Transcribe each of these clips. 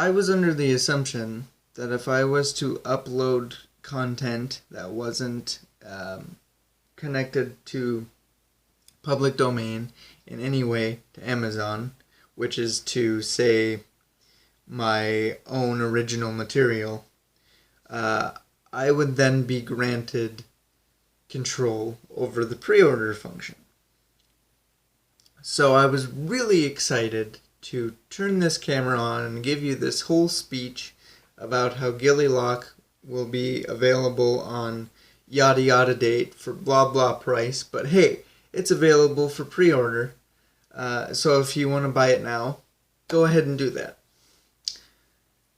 I was under the assumption that if I was to upload content that wasn't connected to public domain in any way to Amazon, which is to say my own original material, uh, I would then be granted control over the pre-order function. So I was really excited to turn this camera on and give you this whole speech about how Gilleigh will be available on yada yada date for blah blah price, but hey, it's available for pre-order. So if you want to buy it now, go ahead and do that.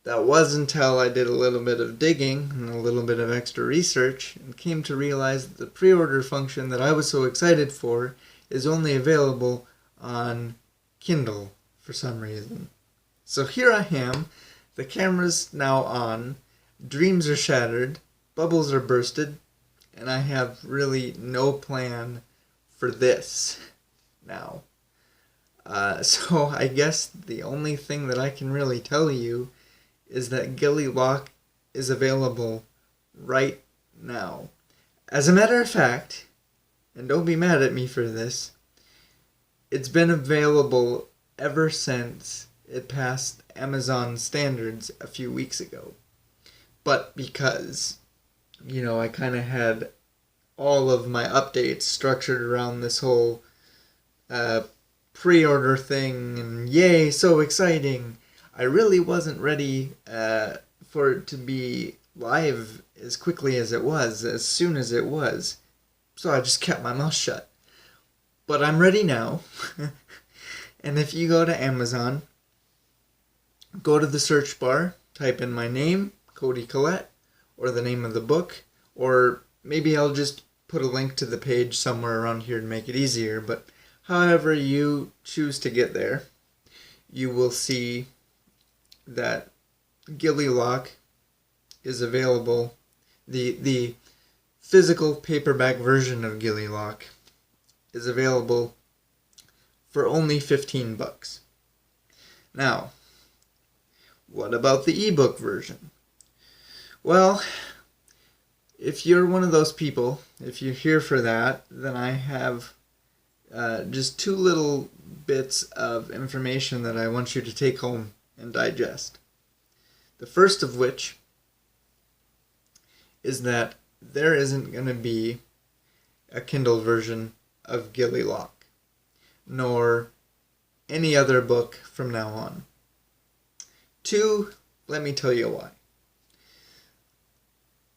That was until I did a little bit of digging and a little bit of extra research and came to realize that the pre-order function that I was so excited for is only available on Kindle for some reason. So here I am, the camera's now on, dreams are shattered, bubbles are bursted, and I have really no plan for this now. So I guess the only thing that I can really tell you is that Gilleigh is available right now. As a matter of fact, and don't be mad at me for this, it's been available ever since it passed Amazon standards a few weeks ago. But because, I kind of had all of my updates structured around this whole pre-order thing, and yay, so exciting, I really wasn't ready for it to be live as quickly as it was, as soon as it was. So I just kept my mouth shut. But I'm ready now. And if you go to Amazon, go to the search bar, type in my name, Cody Collette, or the name of the book, or maybe I'll just put a link to the page somewhere around here to make it easier, but however you choose to get there, you will see that Gilleigh is available. The physical paperback version of Gilleigh is available for only $15. Now, what about the ebook version? Well, if you're one of those people, if you're here for that, then I have just two little bits of information that I want you to take home and digest. The first of which is that there isn't going to be a Kindle version of Gilleigh, nor any other book from now on. Two, let me tell you why.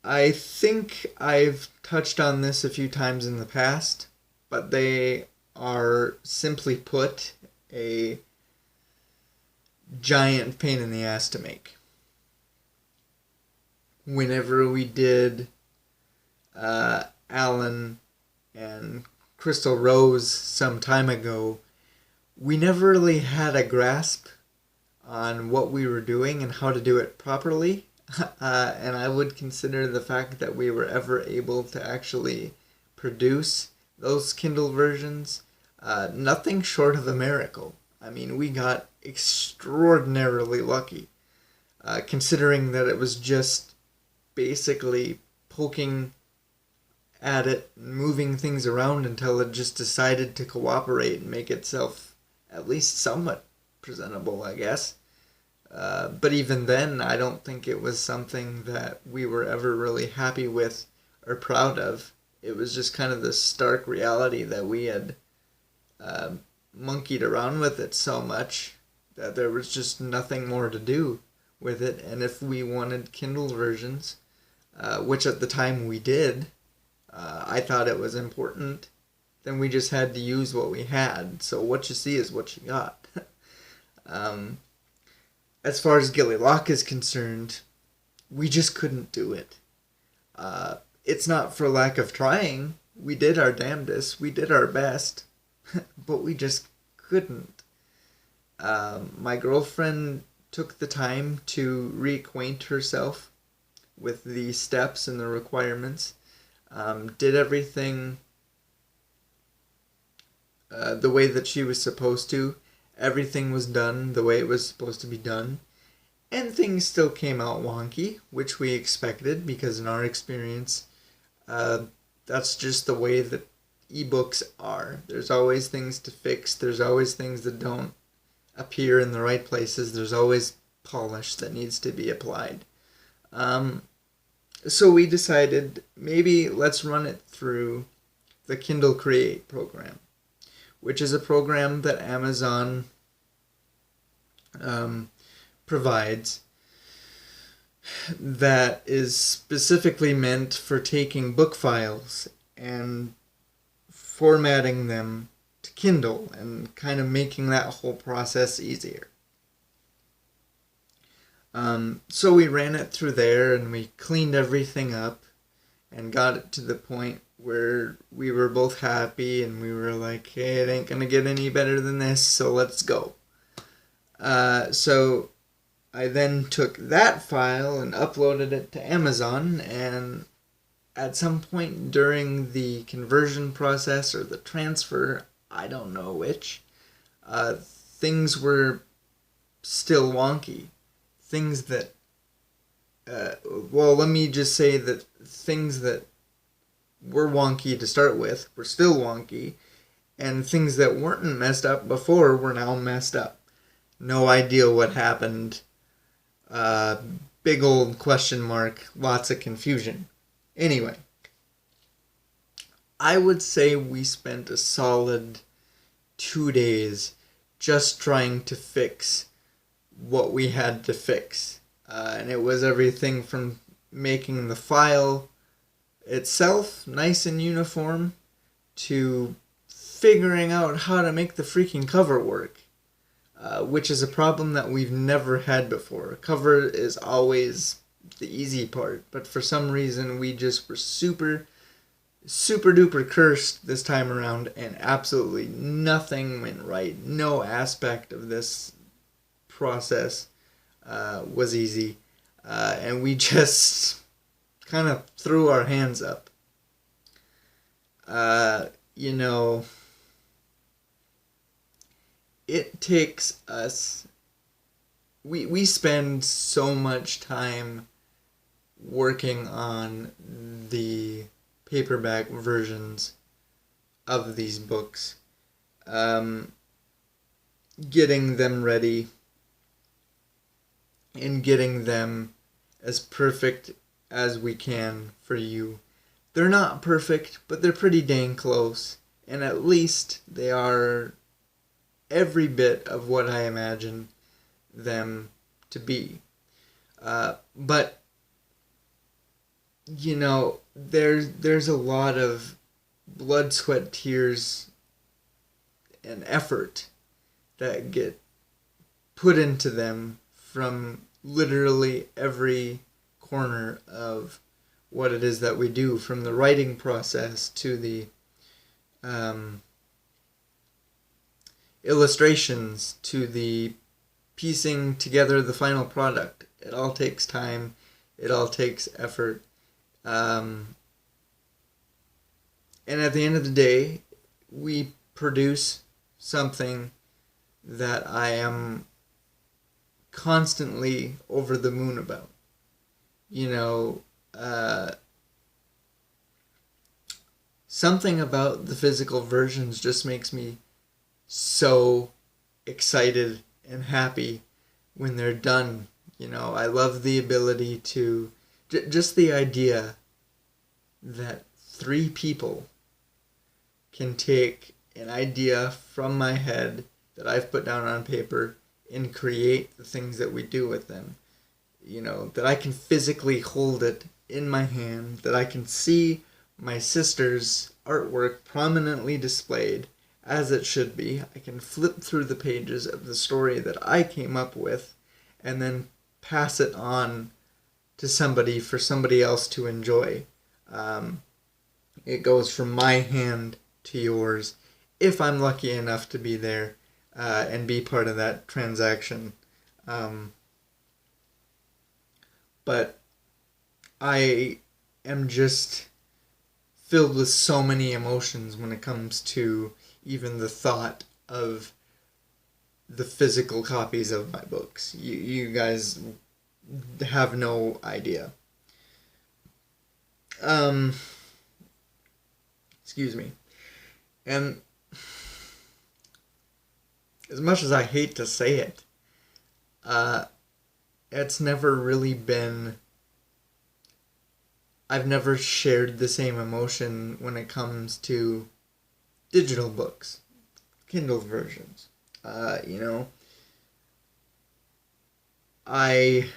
I think I've touched on this a few times in the past, but they are, simply put, a giant pain in the ass to make. Whenever we did Alan and Crystal Rose some time ago, we never really had a grasp on what we were doing and how to do it properly. And I would consider the fact that we were ever able to actually produce those Kindle versions nothing short of a miracle. I mean, we got extraordinarily lucky, considering that it was just basically poking at it, moving things around until it just decided to cooperate and make itself at least somewhat presentable, I guess. But even then, I don't think it was something that we were ever really happy with or proud of. It was just kind of the stark reality that we had monkeyed around with it so much that there was just nothing more to do with it. And if we wanted Kindle versions, which at the time we did, I thought it was important, then we just had to use what we had. So what you see is what you got. As far as Gilleigh is concerned, we just couldn't do it. It's not for lack of trying. We did our damnedest. We did our best. But we just couldn't. My girlfriend took the time to reacquaint herself with the steps and the requirements. Did everything the way that she was supposed to. Everything was done the way it was supposed to be done. And things still came out wonky, which we expected, because in our experience, that's just the way that ebooks are. There's always things to fix. There's always things that don't appear in the right places. There's always polish that needs to be applied. So we decided maybe let's run it through the Kindle Create program, which is a program that Amazon provides that is specifically meant for taking book files and formatting them to Kindle and kind of making that whole process easier. So we ran it through there and we cleaned everything up and got it to the point where we were both happy and we were like, hey, it ain't gonna get any better than this, so let's go. So I then took that file and uploaded it to Amazon, and at some point during the conversion process or the transfer, I don't know which, things were still wonky. Things that, let me just say that things that were wonky to start with were still wonky, and things that weren't messed up before were now messed up. No idea what happened. Big old question mark, lots of confusion. Anyway, I would say we spent a solid 2 days just trying to fix what we had to fix. And it was everything from making the file itself nice and uniform to figuring out how to make the freaking cover work. Which is a problem that we've never had before. Cover is always the easy part, but for some reason we just were super duper cursed this time around, and absolutely nothing went right. No aspect of this process was easy, and we just kind of threw our hands up. It takes us, we spend so much time working on the paperback versions of these books, getting them ready and getting them as perfect as we can for you. They're not perfect, but they're pretty dang close, and at least they are every bit of what I imagine them to be. But there's a lot of blood, sweat, tears, and effort that get put into them from literally every corner of what it is that we do, from the writing process to the illustrations to the piecing together the final product. It all takes time. It all takes effort. And at the end of the day, we produce something that I am constantly over the moon about. Something about the physical versions just makes me so excited and happy when they're done. I love the ability to, just the idea that 3 people can take an idea from my head that I've put down on paper and create the things that we do with them. That I can physically hold it in my hand, that I can see my sister's artwork prominently displayed as it should be. I can flip through the pages of the story that I came up with and then pass it on to somebody for somebody else to enjoy. It goes from my hand to yours if I'm lucky enough to be there and be part of that transaction. But I am just filled with so many emotions when it comes to even the thought of the physical copies of my books. You guys have no idea. Um, Excuse me. And as much as I hate to say it, uh, it's never really been. I've never shared the same emotion when it comes to digital books, Kindle versions. You know, I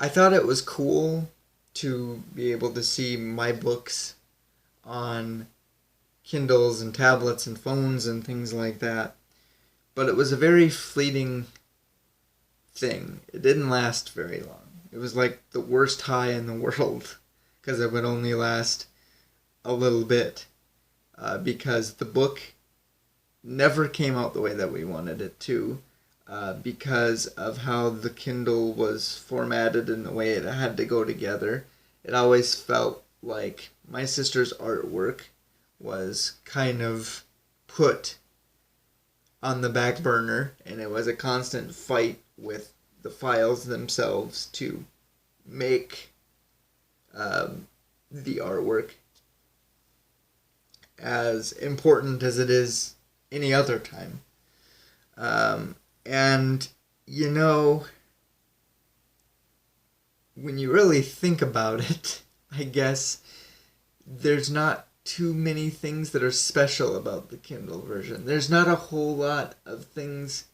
I thought it was cool to be able to see my books on Kindles and tablets and phones and things like that. But it was a very fleeting thing. It didn't last very long. It was like the worst high in the world because it would only last a little bit because the book never came out the way that we wanted it to because of how the Kindle was formatted and the way it had to go together. It always felt like my sister's artwork was kind of put on the back burner, and it was a constant fight with the files themselves to make the artwork as important as it is any other time. And, you know, when you really think about it, I guess there's not too many things that are special about the Kindle version. There's not a whole lot of things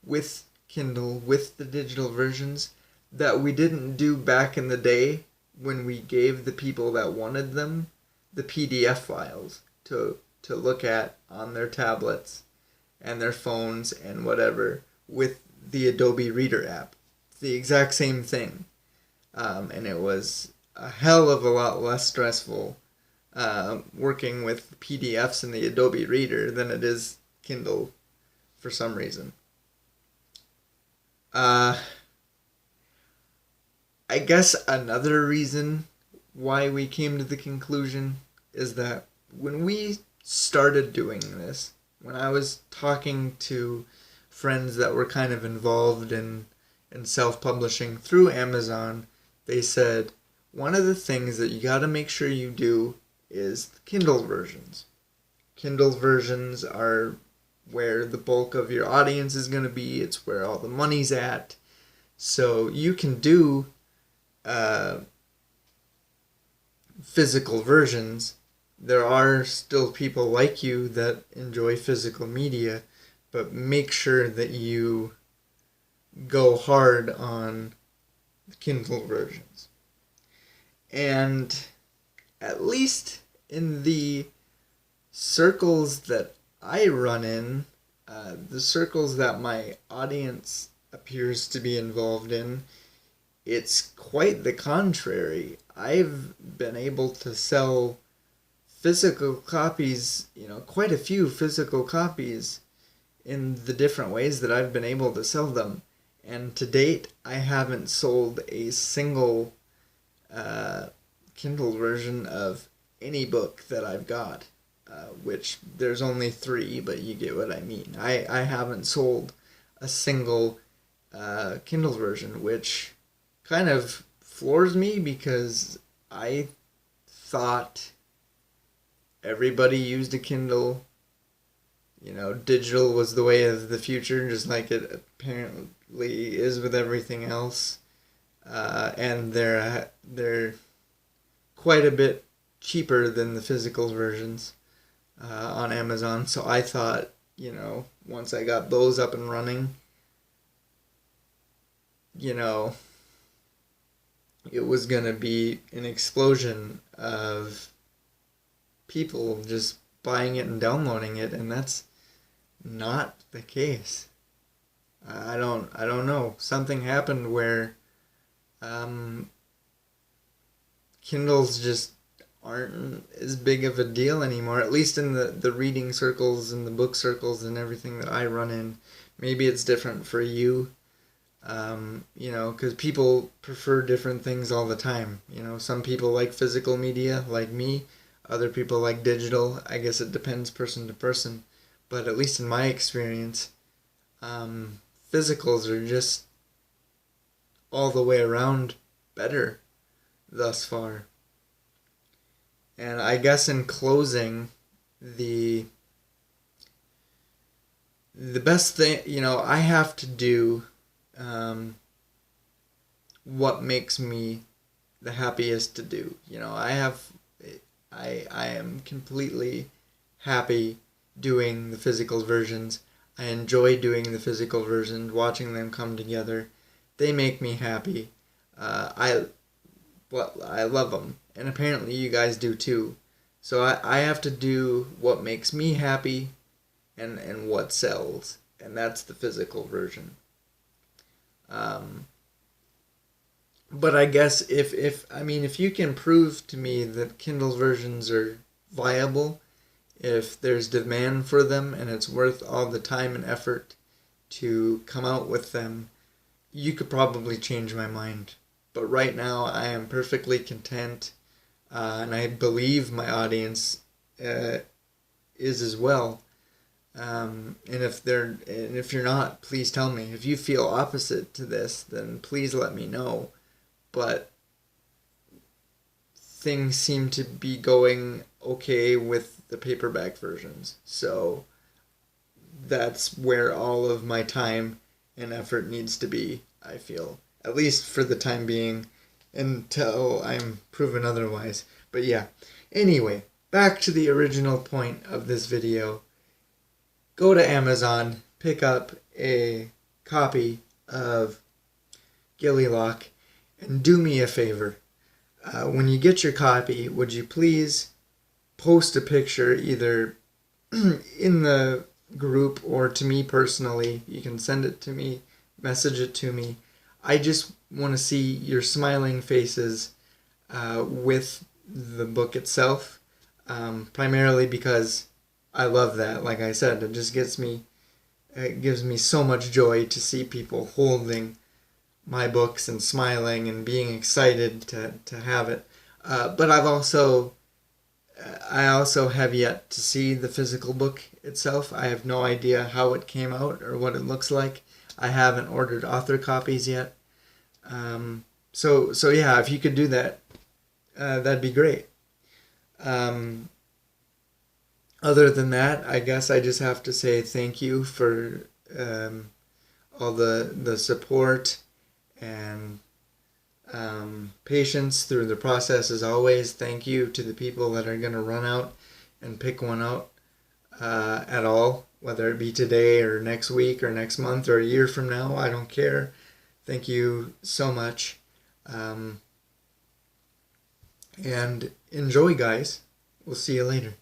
with Kindle, with the digital versions, that we didn't do back in the day when we gave the people that wanted them the PDF files to look at on their tablets and their phones and whatever with the Adobe Reader app. It's the exact same thing. And it was a hell of a lot less stressful working with PDFs in the Adobe Reader than it is Kindle for some reason. I guess another reason why we came to the conclusion is that when we started doing this, when I was talking to friends that were kind of involved in self-publishing through Amazon, they said, one of the things that you got to make sure you do is the Kindle versions. Kindle versions are where the bulk of your audience is going to be. It's where all the money's at. So you can do physical versions. There are still people like you that enjoy physical media, but make sure that you go hard on the Kindle versions. And at least in the circles that I run in, the circles that my audience appears to be involved in, it's quite the contrary. I've been able to sell physical copies, quite a few physical copies in the different ways that I've been able to sell them. And to date, I haven't sold a single Kindle version of any book that I've got, which there's only 3, but you get what I mean. I haven't sold a single Kindle version, which kind of floors me because I thought everybody used a Kindle. Digital was the way of the future, just like it apparently is with everything else. And they're quite a bit cheaper than the physical versions on Amazon. So I thought, once I got those up and running, it was going to be an explosion of people just buying it and downloading it, and that's not the case. I don't know. Something happened where Kindles just aren't as big of a deal anymore, at least in the reading circles and the book circles and everything that I run in. Maybe it's different for you, because people prefer different things all the time. Some people like physical media, like me. Other people like digital. I guess it depends person to person. but at least in my experience, physicals are just all the way around better thus far. And I guess in closing, the best thing, I have to do what makes me the happiest to do. I am completely happy doing the physical versions. I enjoy doing the physical versions, watching them come together. They make me happy. I love them, and apparently you guys do too. So I have to do what makes me happy, and what sells, and that's the physical version. But I guess if you can prove to me that Kindle versions are viable, if there's demand for them and it's worth all the time and effort to come out with them, you could probably change my mind. But right now I am perfectly content, and I believe my audience is as well. And if you're not, please tell me. If you feel opposite to this, then please let me know. But things seem to be going okay with the paperback versions. So that's where all of my time and effort needs to be, I feel. At least for the time being, until I'm proven otherwise. But yeah. Anyway, back to the original point of this video. Go to Amazon, pick up a copy of Gilleigh Loch, and do me a favor. When you get your copy, would you please post a picture either in the group or to me personally. You can send it to me, message it to me. I just want to see your smiling faces with the book itself, primarily because I love that. Like I said, it just gives me so much joy to see people holding my books and smiling and being excited to have it. But I also have yet to see the physical book itself. I have no idea how it came out or what it looks like. I haven't ordered author copies yet. So yeah, if you could do that, that'd be great. Other than that, I guess I just have to say thank you for all the support and patience through the process as always. Thank you to the people that are going to run out and pick one out at all, whether it be today or next week or next month or a year from now. I don't care. Thank you so much. And enjoy, guys. We'll see you later.